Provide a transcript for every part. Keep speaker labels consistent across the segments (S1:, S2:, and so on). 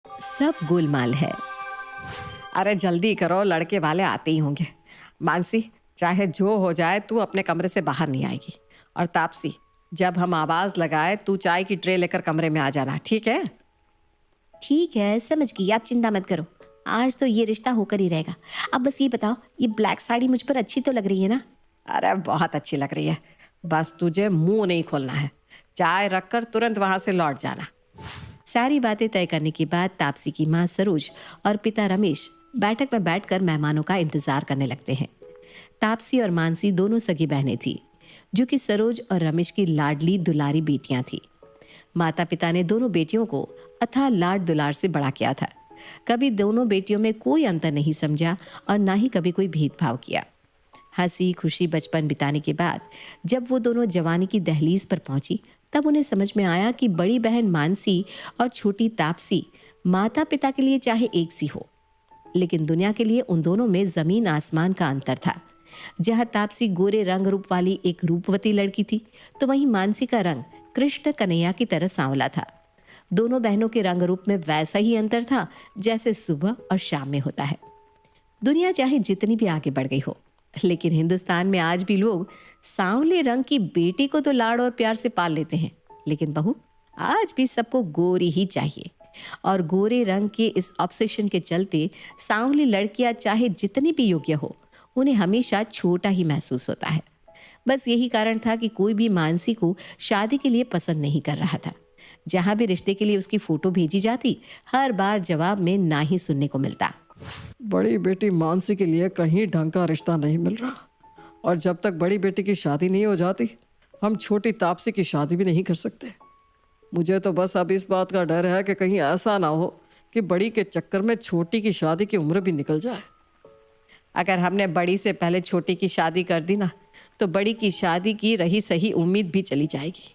S1: सब गोलमाल है।
S2: अरे जल्दी करो, लड़के वाले आते ही होंगे। मानसी, चाहे जो हो जाए तू अपने कमरे से बाहर नहीं आएगी। और तापसी, जब हम आवाज लगाए तू चाय की ट्रे लेकर कमरे में आ जाना, ठीक है?
S1: ठीक है, समझ गई, आप चिंता मत करो। आज तो ये रिश्ता होकर ही रहेगा। अब बस ये बताओ, ये ब्लैक साड़ी मुझ पर अच्छी तो लग रही है ना?
S2: अरे बहुत अच्छी लग रही है, बस तुझे मुंह नहीं खोलना है। चाय रखकर तुरंत वहां से लौट जाना।
S1: सारी बातें तय करने के बाद तापसी की माँ सरोज और पिता रमेश बैठक में बैठकर मेहमानों का इंतजार करने लगते हैं। तापसी और मानसी दोनों सगी बहनें थी, जो कि सरोज और रमेश की लाडली दुलारी बेटियां थी। माता पिता ने दोनों बेटियों को अथाह लाड दुलार से बड़ा किया था। कभी दोनों बेटियों में कोई अंतर नहीं समझा और ना ही कभी कोई भेदभाव किया। हंसी खुशी बचपन बिताने के बाद जब वो दोनों जवानी की दहलीज पर पहुंची, तब उन्हें समझ में आया कि बड़ी बहन मानसी और छोटी तापसी माता पिता के लिए चाहे एक सी हो, लेकिन दुनिया के लिए उन दोनों में जमीन आसमान का अंतर था। जहां तापसी गोरे रंग रूप वाली एक रूपवती लड़की थी, तो वहीं मानसी का रंग कृष्ण कन्हैया की तरह सांवला था। दोनों बहनों के रंग रूप में वैसा ही अंतर था जैसे सुबह और शाम में होता है। दुनिया चाहे जितनी भी आगे बढ़ गई हो, लेकिन हिंदुस्तान में आज भी लोग सांवले रंग की बेटी को तो लाड़ और प्यार से पाल लेते हैं, लेकिन बहू आज भी सबको गोरी ही चाहिए। और गोरे रंग के इस ऑब्सेशन के चलते सांवली लड़कियां चाहे जितनी भी योग्य हो, उन्हें हमेशा छोटा ही महसूस होता है। बस यही कारण था कि कोई भी मानसी को शादी के लिए पसंद नहीं कर रहा था। जहां भी रिश्ते के लिए उसकी फोटो भेजी जाती, हर बार जवाब में ना ही सुनने को मिलता।
S3: बड़ी बेटी मानसी के लिए कहीं ढंग का रिश्ता नहीं मिल रहा, और जब तक बड़ी बेटी की शादी नहीं हो जाती, हम छोटी तापसी की शादी भी नहीं कर सकते। मुझे तो बस अब इस बात का डर है कि कहीं ऐसा ना हो कि बड़ी के चक्कर में छोटी की शादी की उम्र भी निकल जाए।
S2: अगर हमने बड़ी से पहले छोटी की शादी कर दी ना, तो बड़ी की शादी की रही सही उम्मीद भी चली जाएगी।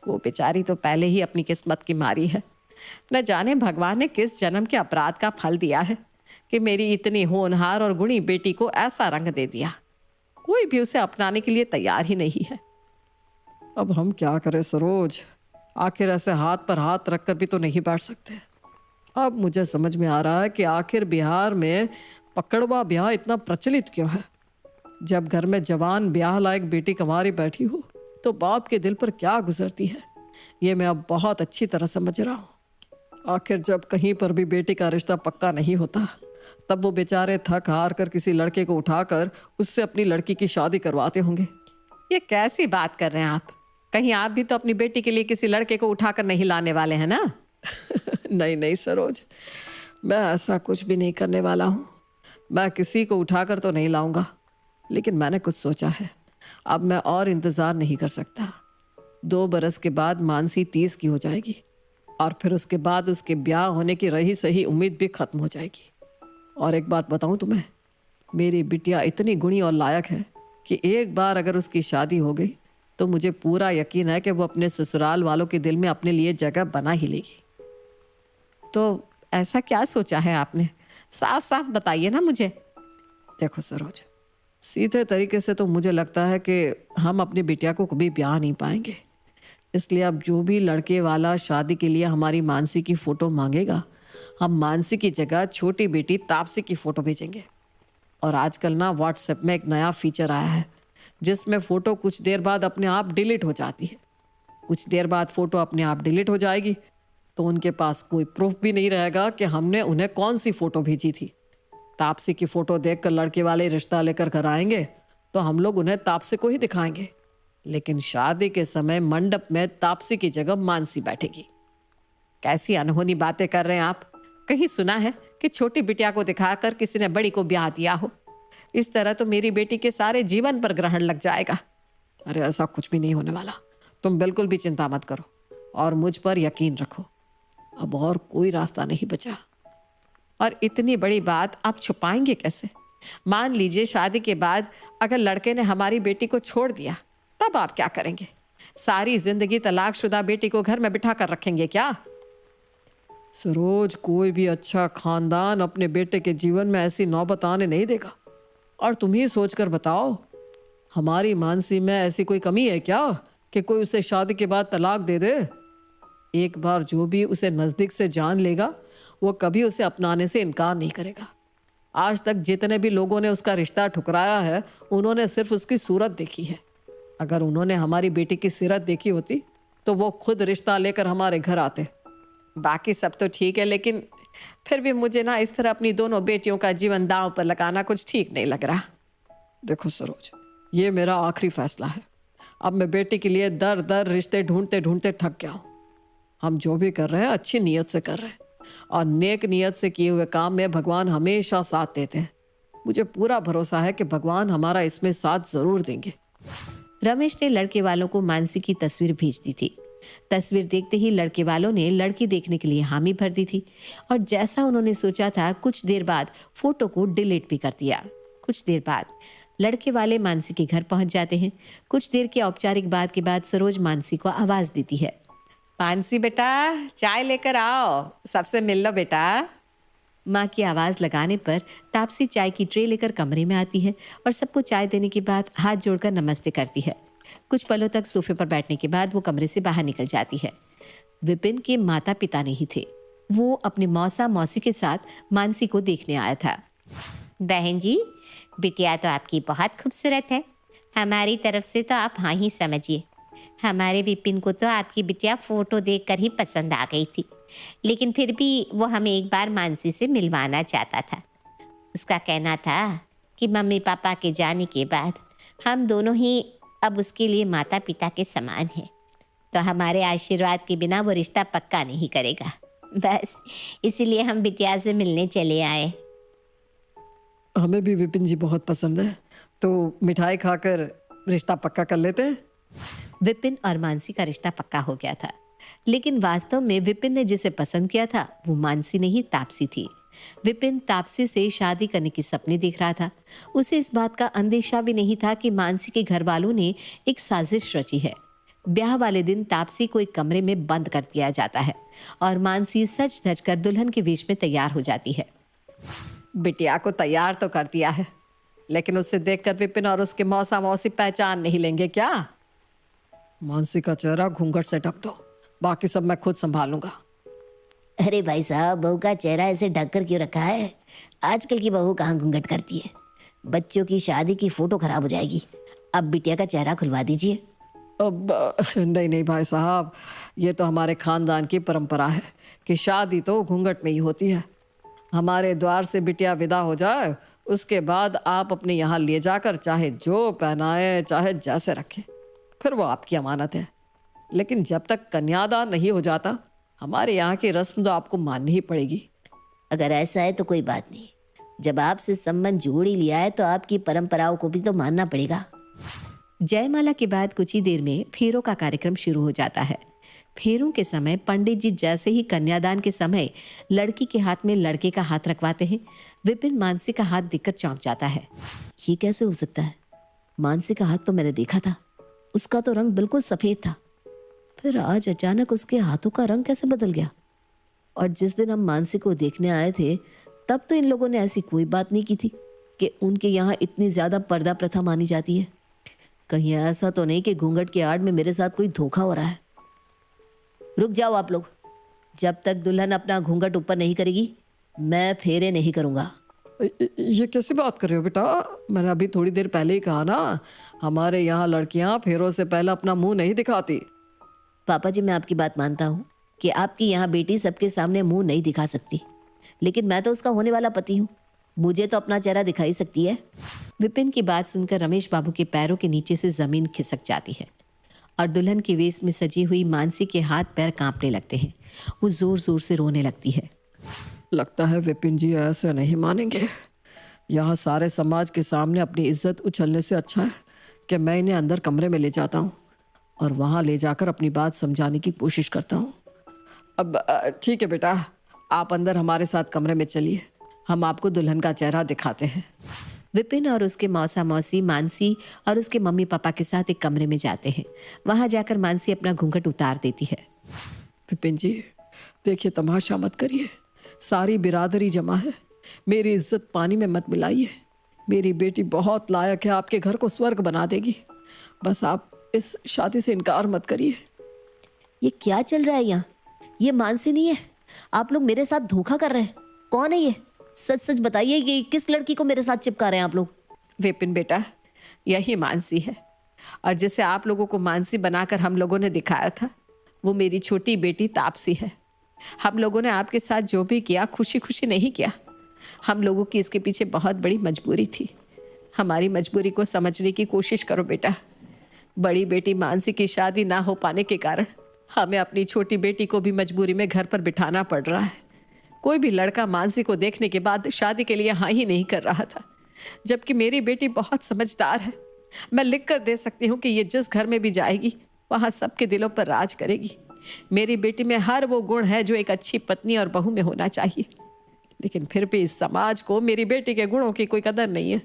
S2: वो बेचारी तो पहले ही अपनी किस्मत की मारी है। न जाने भगवान ने किस जन्म के अपराध का फल दिया है कि मेरी इतनी होनहार और गुणी बेटी को ऐसा रंग दे दिया। कोई भी उसे अपनाने के लिए तैयार ही नहीं है।
S3: अब हम क्या करें सरोज, आखिर ऐसे हाथ पर हाथ रखकर भी तो नहीं बैठ सकते। अब मुझे समझ में आ रहा है कि आखिर बिहार में पकड़वा ब्याह इतना प्रचलित क्यों है। जब घर में जवान ब्याह लायक बेटी कंवारी बैठी हो, तो बाप के दिल पर क्या गुजरती है, ये मैं अब बहुत अच्छी तरह समझ रहा हूँ। आखिर जब कहीं पर भी बेटी का रिश्ता पक्का नहीं होता, तब वो बेचारे थक हार कर किसी लड़के को उठाकर उससे अपनी लड़की की शादी करवाते होंगे।
S2: ये कैसी बात कर रहे हैं आप? कहीं आप भी तो अपनी बेटी के लिए किसी लड़के को उठाकर नहीं लाने वाले हैं ना?
S3: नहीं नहीं सरोज, मैं ऐसा कुछ भी नहीं करने वाला हूँ। मैं किसी को उठाकर तो नहीं लाऊंगा, लेकिन मैंने कुछ सोचा है। अब मैं और इंतज़ार नहीं कर सकता। 2 बरस के बाद मानसी 30 की हो जाएगी, और फिर उसके बाद उसके ब्याह होने की रही सही उम्मीद भी खत्म हो जाएगी। और एक बात बताऊं तुम्हें, मेरी बिटिया इतनी गुणी और लायक है कि एक बार अगर उसकी शादी हो गई, तो मुझे पूरा यकीन है कि वो अपने ससुराल वालों के दिल में अपने लिए जगह बना ही लेगी।
S2: तो ऐसा क्या सोचा है आपने? साफ साफ बताइए ना मुझे।
S3: देखो सरोज, सीधे तरीके से तो मुझे लगता है कि हम अपनी बिटिया को कभी ब्याह नहीं पाएंगे। इसलिए अब जो भी लड़के वाला शादी के लिए हमारी मानसी की फ़ोटो मांगेगा, हम मानसी की जगह छोटी बेटी तापसी की फ़ोटो भेजेंगे। और आजकल ना व्हाट्सएप में एक नया फीचर आया है, जिसमें फ़ोटो कुछ देर बाद अपने आप डिलीट हो जाती है। कुछ देर बाद फ़ोटो अपने आप डिलीट हो जाएगी, तो उनके पास कोई प्रूफ भी नहीं रहेगा कि हमने उन्हें कौन सी फ़ोटो भेजी थी। तापसी की फ़ोटो देखकर लड़के वाले रिश्ता लेकर घर आएंगे, तो हम लोग उन्हें तापसी को ही दिखाएंगे, लेकिन शादी के समय मंडप में तापसी की जगह मानसी बैठेगी।
S2: कैसी अनहोनी बातें कर रहे हैं आप? कहीं सुना है कि छोटी बिटिया को दिखाकर किसी ने बड़ी को ब्याह दिया हो? इस तरह तो मेरी बेटी के सारे जीवन पर ग्रहण लग जाएगा।
S3: अरे ऐसा कुछ भी नहीं होने वाला, तुम बिल्कुल भी चिंता मत करो और मुझ पर यकीन रखो। अब और कोई रास्ता नहीं बचा।
S2: और इतनी बड़ी बात आप छुपाएंगे कैसे? मान लीजिए शादी के बाद अगर लड़के ने हमारी बेटी को छोड़ दिया, तब आप क्या करेंगे? सारी जिंदगी तलाकशुदा बेटी को घर में बिठा कर रखेंगे क्या?
S3: सरोज, कोई भी अच्छा खानदान अपने बेटे के जीवन में ऐसी नौबत आने नहीं देगा। और तुम ही सोच कर बताओ, हमारी मानसी में ऐसी कोई कमी है क्या कि कोई उसे शादी के बाद तलाक दे दे? एक बार जो भी उसे नज़दीक से जान लेगा वो कभी उसे अपनाने से इनकार नहीं करेगा। आज तक जितने भी लोगों ने उसका रिश्ता ठुकराया है उन्होंने सिर्फ उसकी सूरत देखी है। अगर उन्होंने हमारी बेटी की सीरत देखी होती तो वो खुद रिश्ता लेकर हमारे घर आते।
S2: बाकी सब तो ठीक है, लेकिन फिर भी मुझे ना इस तरह अपनी दोनों बेटियों का जीवन दांव पर लगाना कुछ ठीक नहीं लग रहा।
S3: देखो सरोज, ये मेरा आखिरी फैसला है। अब मैं बेटी के लिए दर दर रिश्ते ढूंढते ढूंढते थक गया हूँ। हम जो भी कर रहे हैं अच्छी नीयत से कर रहे हैं, और नेक नीयत से किए हुए काम में भगवान हमेशा साथ देते हैं। मुझे पूरा भरोसा है कि भगवान हमारा इसमें साथ जरूर देंगे।
S1: रमेश ने लड़के वालों को मानसी की तस्वीर भेज दी थी। तस्वीर देखते ही लड़के वालों ने लड़की देखने के लिए हामी भर दी थी, और जैसा उन्होंने सोचा था कुछ देर बाद फोटो को डिलीट भी कर दिया। कुछ देर बाद लड़के वाले मानसी के घर पहुंच जाते हैं। कुछ देर की औपचारिक बात के बाद सरोज मानसी को आवाज देती है।
S2: मानसी बेटा, चाय लेकर आओ, सबसे मिल लो बेटा।
S1: माँ की आवाज़ लगाने पर तापसी चाय की ट्रे लेकर कमरे में आती है और सबको चाय देने के बाद हाथ जोड़कर नमस्ते करती है। कुछ पलों तक सोफे पर बैठने के बाद वो कमरे से बाहर निकल जाती है। विपिन के माता पिता नहीं थे। वो अपने मौसा मौसी के साथ मानसी को देखने आया था।
S4: बहन जी, बिटिया तो आपकी बहुत खूबसूरत है। हमारी तरफ से तो आप हाँ ही समझिए। हमारे विपिन को तो आपकी बिटिया फोटो देखकर ही पसंद आ गई थी, लेकिन फिर भी वो हमें एक बार मानसी से मिलवाना चाहता था। उसका कहना था कि मम्मी पापा के जाने के बाद हम दोनों ही अब उसके लिए माता पिता के समान हैं, तो हमारे आशीर्वाद के बिना वो रिश्ता पक्का नहीं करेगा। बस इसीलिए हम बिटिया से मिलने चले आए।
S3: हमें भी विपिन जी बहुत पसंद है, तो मिठाई खाकर रिश्ता पक्का कर लेते हैं।
S1: विपिन और मानसी का रिश्ता पक्का हो गया था, लेकिन वास्तव में विपिन ने जिसे पसंद किया था वो मानसी नहीं, तापसी थी। विपिन तापसी से शादी करने के सपने देख रहा था। उसे इस बात का अंदेशा भी नहीं था कि मानसी के घर वालों ने एक साजिश रची है। ब्याह वाले दिन तापसी को एक कमरे में बंद कर दिया जाता है और मानसी सज धज कर दुल्हन के वेश में तैयार हो जाती है।
S2: बिटिया को तैयार तो कर दिया है, लेकिन उसे देखकर विपिन और उसके मौसा मौसी पहचान नहीं लेंगे क्या?
S3: मानसी का चेहरा घूंघट से ढक दो, बाकी सब मैं खुद संभालूंगा।
S4: अरे भाई साहब, बहू का चेहरा ऐसे ढक कर क्यों रखा है? आजकल की बहू कहाँ घूंघट करती है? बच्चों की शादी की फोटो खराब हो जाएगी। अब बिटिया का चेहरा खुलवा दीजिए।
S3: अब नहीं नहीं भाई साहब, ये तो हमारे खानदान की परंपरा है कि शादी तो घूंघट में ही होती है। हमारे द्वार से बिटिया विदा हो जाए, उसके बाद आप अपने यहाँ ले जाकर चाहे जो पहनाए चाहे जैसे रखें, फिर वो आपकी अमानत है। लेकिन जब तक कन्यादान नहीं हो जाता हमारे यहाँ की रस्म तो आपको माननी ही पड़ेगी।
S4: अगर ऐसा है तो कोई बात नहीं, जब आपसे संबंध जोड़ ही लिया है तो आपकी परंपराओं को भी तो मानना पड़ेगा।
S1: जयमाला के बाद कुछ ही देर में फेरों का कार्यक्रम शुरू हो जाता है। फेरों के समय पंडित जी जैसे ही कन्यादान के समय लड़की के हाथ में लड़के का हाथ रखवाते हैं, विपिन मानसी का हाथ देखकर चौंक जाता है।
S4: ये कैसे हो सकता है? मानसी का हाथ तो मैंने देखा था, उसका तो रंग बिल्कुल सफेद था, फिर आज अचानक उसके हाथों का रंग कैसे बदल गया? और जिस दिन हम मानसी को देखने आए थे तब तो इन लोगों ने ऐसी कोई बात नहीं की थी कि उनके यहाँ इतनी ज्यादा पर्दा प्रथा मानी जाती है। कहीं ऐसा तो नहीं कि घूंघट की आड़ में मेरे साथ कोई धोखा हो रहा है? रुक जाओ आप लोग, जब तक दुल्हन अपना घूंघट ऊपर नहीं करेगी मैं फेरे नहीं करूंगा।
S3: ये कैसी बात कर रहे हो बेटा? मैंने अभी थोड़ी देर पहले ही कहा ना, हमारे यहाँ लड़कियाँ फेरों से पहले अपना मुंह नहीं दिखाती।
S4: पापा जी, मैं आपकी बात मानता हूँ कि आपकी यहाँ बेटी सबके सामने मुंह नहीं दिखा सकती, लेकिन मैं तो उसका होने वाला पति हूँ, मुझे तो अपना चेहरा दिखाई सकती है।
S1: विपिन की बात सुनकर रमेश बाबू के पैरों के नीचे से जमीन खिसक जाती है और दुल्हन के वेश में सजी हुई मानसी के हाथ पैर कांपने लगते हैं। वो जोर जोर से रोने लगती है।
S3: लगता है विपिन जी ऐसे नहीं मानेंगे। यहाँ सारे समाज के सामने अपनी इज्जत उछलने से अच्छा है कि मैं इन्हें अंदर कमरे में ले जाता हूँ और वहाँ ले जाकर अपनी बात समझाने की कोशिश करता हूँ। अब ठीक है बेटा, आप अंदर हमारे साथ कमरे में चलिए, हम आपको दुल्हन का चेहरा दिखाते हैं।
S1: विपिन और उसके मौसा मौसी मानसी और उसके मम्मी पापा के साथ एक कमरे में जाते हैं। वहां जाकर मानसी अपना घूंघट उतार देती है।
S3: विपिन जी देखिए, तमाशा मत करिए, सारी बिरादरी जमा है, मेरी इज्जत पानी में मत मिलाइए। मेरी बेटी बहुत लायक है, आपके घर को स्वर्ग बना देगी, बस आप इस शादी से इनकार मत करिए।
S4: ये क्या चल रहा है यहाँ?
S5: ये मानसी नहीं है। आप लोग मेरे साथ धोखा कर रहे हैं। कौन है ये? सच सच बताइए, ये किस लड़की को मेरे साथ चिपका रहे हैं आप लोग?
S2: विपिन बेटा, यही मानसी है, और जिसे आप लोगों को मानसी बनाकर हम लोगों ने दिखाया था वो मेरी छोटी बेटी तापसी है। हम लोगों ने आपके साथ जो भी किया खुशी खुशी नहीं किया। हम लोगों की इसके पीछे बहुत बड़ी मजबूरी थी। हमारी मजबूरी को समझने की कोशिश करो बेटा। बड़ी बेटी मानसी की शादी ना हो पाने के कारण हमें अपनी छोटी बेटी को भी मजबूरी में घर पर बिठाना पड़ रहा है। कोई भी लड़का मानसी को देखने के बाद शादी के लिए हाँ ही नहीं कर रहा था, जबकि मेरी बेटी बहुत समझदार है। मैं लिख कर दे सकती हूँ कि ये जिस घर में भी जाएगी वहाँ सबके दिलों पर राज करेगी। मेरी बेटी में हर वो गुण है जो एक अच्छी पत्नी और बहू में होना चाहिए, लेकिन फिर भी इस समाज को मेरी बेटी के गुणों की कोई कदर नहीं है।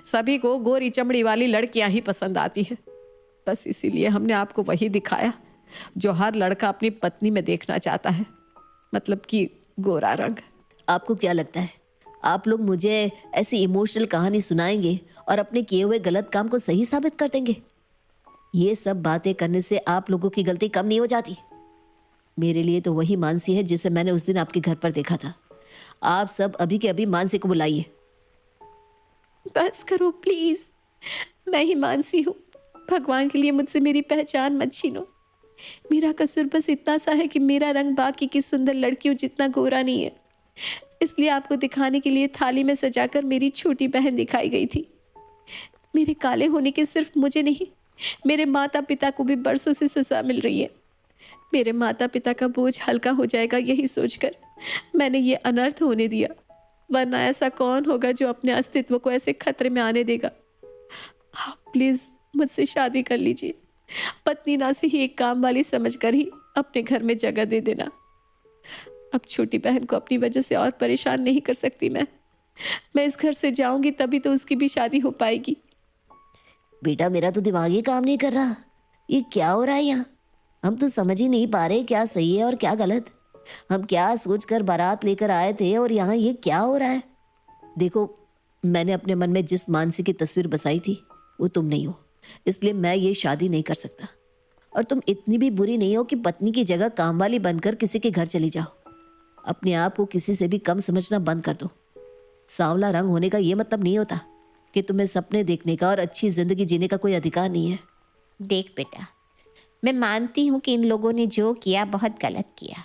S2: सभी को गोरी चमड़ी वाली लड़कियां ही पसंद आती है। बस इसीलिए हमने आपको वही दिखाया जो हर लड़का अपनी पत्नी में देखना चाहता है, मतलब कि गोरा रंग।
S5: आपको क्या लगता है आप लोग मुझे ऐसी इमोशनल कहानी सुनाएंगे और अपने किए हुए गलत काम को सही साबित कर देंगे? ये सब बातें करने से आप लोगों की गलती कम नहीं हो जाती? मेरे लिए तो वही मानसी है जिसे मैंने उस दिन आपके घर पर देखा था। आप सब अभी के अभी मानसी को बुलाइए।
S2: बस करो प्लीज, मैं ही मानसी हूँ। भगवान के लिए मुझसे मेरी पहचान मत छीनो। मेरा कसूर बस इतना सा है कि मेरा रंग बाकी की सुंदर लड़कियों जितना गोरा नहीं है, इसलिए आपको दिखाने के लिए थाली में सजाकर मेरी छोटी बहन दिखाई गई थी। मेरे काले होने के सिर्फ मुझे नहीं, मेरे माता पिता को भी बरसों से सजा मिल रही है। मेरे माता पिता का बोझ हल्का हो जाएगा यही सोचकर मैंने ये अनर्थ होने दिया, वरना ऐसा कौन होगा जो अपने अस्तित्व को ऐसे खतरे में आने देगा। आप प्लीज मुझसे शादी कर लीजिए। पत्नी ना से ही एक काम वाली समझकर ही अपने घर में जगह दे देना। अब छोटी बहन को अपनी वजह से और परेशान नहीं कर सकती। मैं इस घर से जाऊंगी तभी तो उसकी भी शादी हो पाएगी।
S5: बेटा मेरा तो दिमाग ही काम नहीं कर रहा। ये क्या हो रहा है यहाँ? हम तो समझ ही नहीं पा रहे क्या सही है और क्या गलत। हम क्या सोचकर बारात लेकर आए थे और यहाँ ये क्या हो रहा है? देखो, मैंने अपने मन में जिस मानसी की तस्वीर बसाई थी वो तुम नहीं हो, इसलिए मैं ये शादी नहीं कर सकता। और तुम इतनी भी बुरी नहीं हो कि पत्नी की जगह कामवाली बनकर किसी के घर चली जाओ। अपने आप को किसी से भी कम समझना बंद कर दो। सांवला रंग होने का ये मतलब नहीं होता कि तुम्हें सपने देखने का और अच्छी जिंदगी जीने का कोई अधिकार नहीं है।
S4: देख बेटा, मैं मानती हूँ कि इन लोगों ने जो किया बहुत गलत किया,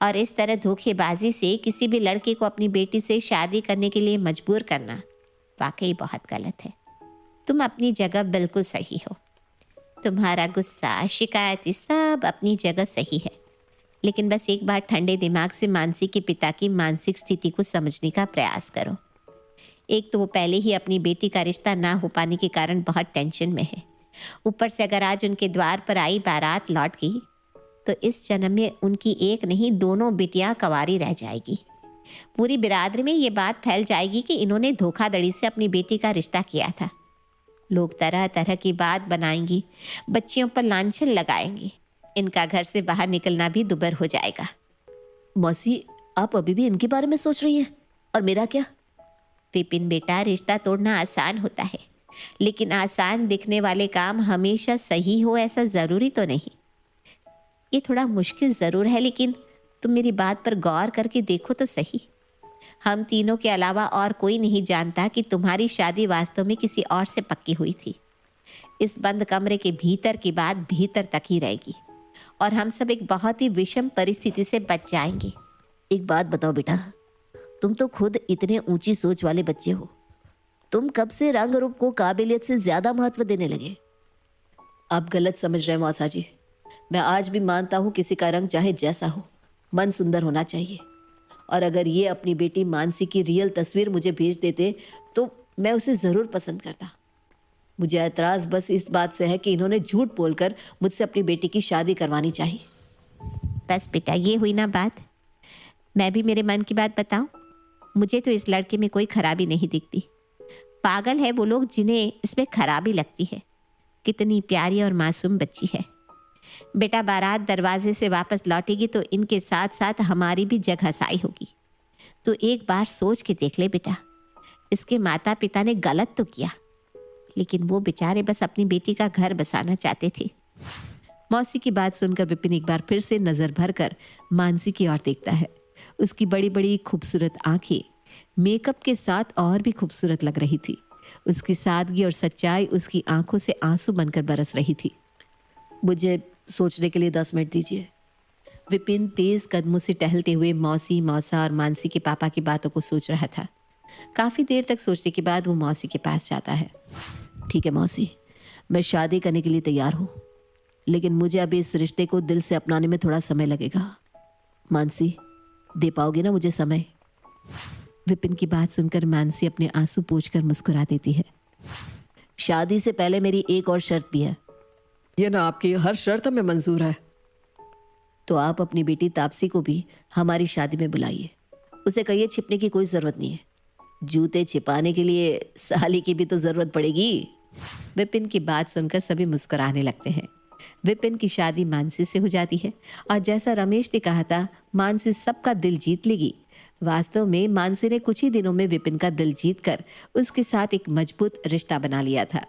S4: और इस तरह धोखेबाजी से किसी भी लड़के को अपनी बेटी से शादी करने के लिए मजबूर करना वाकई बहुत गलत है। तुम अपनी जगह बिल्कुल सही हो। तुम्हारा गुस्सा, शिकायत सब अपनी जगह सही है, लेकिन बस एक बार ठंडे दिमाग से मानसी के पिता की मानसिक स्थिति को समझने का प्रयास करो। एक तो वो पहले ही अपनी बेटी का रिश्ता ना हो पाने के कारण बहुत टेंशन में है। ऊपर से अगर आज उनके द्वार पर आई बारात लौट गई तो इस जन्म में उनकी एक नहीं दोनों बेटियां कंवारी रह जाएगी। पूरी बिरादरी में ये बात फैल जाएगी कि इन्होंने धोखाधड़ी से अपनी बेटी का रिश्ता किया था। लोग तरह तरह की बात बनाएंगी, बच्चियों पर लांछन लगाएंगे। इनका घर से बाहर निकलना भी दुभर हो जाएगा।
S5: मौसी, आप अभी भी इनके बारे में सोच रही हैं? और मेरा क्या?
S4: विपिन बेटा, रिश्ता तोड़ना आसान होता है, लेकिन आसान दिखने वाले काम हमेशा सही हो ऐसा ज़रूरी तो नहीं। ये थोड़ा मुश्किल ज़रूर है, लेकिन तुम मेरी बात पर गौर करके देखो तो सही। हम तीनों के अलावा और कोई नहीं जानता कि तुम्हारी शादी वास्तव में किसी और से पक्की हुई थी। इस बंद कमरे के भीतर की बात भीतर तक ही रहेगी और हम सब एक बहुत ही विषम परिस्थिति से बच जाएंगे।
S5: एक बात बताओ बेटा, तुम तो खुद इतने ऊंची सोच वाले बच्चे हो। तुम कब से रंग रूप को काबिलियत से ज्यादा महत्व देने लगे? आप गलत समझ रहे हैं मौसा जी। मैं आज भी मानता हूँ किसी का रंग चाहे जैसा हो, मन सुंदर होना चाहिए। और अगर ये अपनी बेटी मानसी की रियल तस्वीर मुझे भेज देते तो मैं उसे ज़रूर पसंद करता। मुझे ऐतराज़ बस इस बात से है कि इन्होंने झूठ बोलकर मुझसे अपनी बेटी की शादी करवानी चाहिए।
S4: बस बेटा, ये हुई ना बात। मैं भी मेरे मन की बात बताऊं, मुझे तो इस लड़के में कोई खराबी नहीं दिखती। पागल है वो लोग जिन्हें इसमें खराबी लगती है। कितनी प्यारी और मासूम बच्ची है। बेटा, बारात दरवाजे से वापस लौटेगी तो इनके साथ साथ हमारी भी जगहसाई होगी। तो एक बार सोच के देख ले बेटा, इसके माता पिता ने गलत तो किया, लेकिन वो बेचारे बस अपनी बेटी का घर बसाना चाहते थे।
S1: मौसी की बात सुनकर विपिन एक बार फिर से नजर भरकर मानसी की ओर देखता है। उसकी बड़ी बड़ी खूबसूरत आंखें मेकअप के साथ और भी खूबसूरत लग रही थी। उसकी सादगी और सच्चाई उसकी आंखों से आंसू बनकर बरस रही थी।
S5: मुझे सोचने के लिए 10 मिनट दीजिए।
S1: विपिन तेज कदमों से टहलते हुए मौसी, मौसा और मानसी के पापा की बातों को सोच रहा था। काफी देर तक सोचने के बाद वो मौसी के पास जाता है।
S5: ठीक है मौसी, मैं शादी करने के लिए तैयार हूँ, लेकिन मुझे अभी इस रिश्ते को दिल से अपनाने में थोड़ा समय लगेगा। मानसी, दे पाओगे ना मुझे समय?
S1: विपिन की बात सुनकर मानसी अपने आंसू पोंछकर मुस्कुरा देती है।
S5: शादी से पहले मेरी एक और शर्त भी है।
S3: ये ना, आपकी हर शर्त हमें मंजूर है।
S5: तो आप अपनी बेटी तापसी को भी हमारी शादी में बुलाइए। उसे कहिए छिपने की कोई जरूरत नहीं है। जूते छिपाने के लिए साली की भी तो जरूरत पड़ेगी।
S1: विपिन की बात सुनकर सभी मुस्कुराने लगते हैं। विपिन की शादी मानसी से हो जाती है और जैसा रमेश ने कहा था, मानसी सबका दिल जीत लेगी। वास्तव में मानसी ने कुछ ही दिनों में विपिन का दिल जीतकर उसके साथ एक मजबूत रिश्ता बना लिया था।